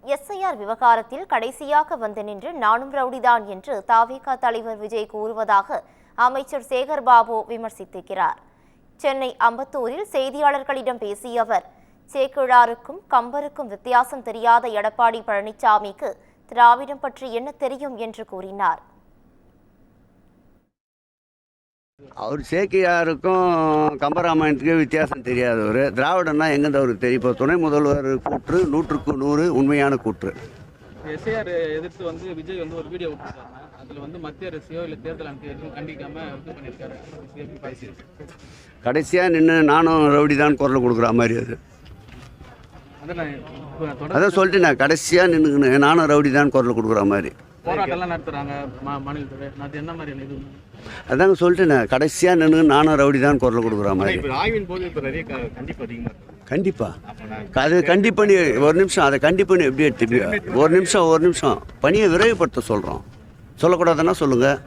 SIR விவகாரத்தில் கடைசியாக வந்து நின்று நானும் ரவுடிதான் என்று தாவேகா தலைவர் விஜய் கூறுவதாக அமைச்சர் சேகர் பாபு விமர்சித்திருக்கிறார். சென்னை அம்பத்தூரில் செய்தியாளர்களிடம் பேசிய அவர், சேக்கிழாருக்கும் கம்பருக்கும் வித்தியாசம் தெரியாத எடப்பாடி பழனிசாமிக்கு திராவிடம் பற்றி என்ன தெரியும் என்று கூறினார். அவர் சேக்கியாருக்கும் கம்பராமாயணத்துக்கு வித்தியாசம் தெரியாதவர். திராவிடம்னா எங்கேருந்து அவருக்கு தெரியும்? இப்போ துணை முதல்வர் கூற்று 100க்கு 100 உண்மையான கூற்று. எஸ்ஐஆர் எதிர்த்து விஜய் ஒரு வீடியோ விட்டுருக்காங்க. அதில் மத்திய அரசையோ இல்லை தேர்தல் எதுவும் கண்டிக்காம இது பண்ணியிருக்காரு. கடைசியாக நின்று நானும் ரவுடி தான் குரல் கொடுக்குற மாதிரி அது. அதான் சொல்லிட்டு நான் கடைசியாக நின்றுக்குன்னு நானும் ரவுடி தான் குரல் கொடுக்குற மாதிரி போராட்டம்லாம் நடத்துகிறாங்க மாநிலத்தில். அது என்ன மாதிரியான இது? அதாங்க சொல்லிட்டு கடைசியாக நின்று நானும் ரவுடி தான் குரல் கொடுக்குற மாதிரி. ஆய்வின் போது இப்போ நிறைய கண்டிப்பு அதிகமாக கண்டிப்பாக அது கண்டிப்பாக ஒரு நிமிஷம் அதை கண்டிப்பாக எப்படி எடுத்துப்பீங்க? ஒரு நிமிஷம் பணியை விரைவுபடுத்த சொல்கிறோம். சொல்லக்கூடாதுன்னா சொல்லுங்கள்.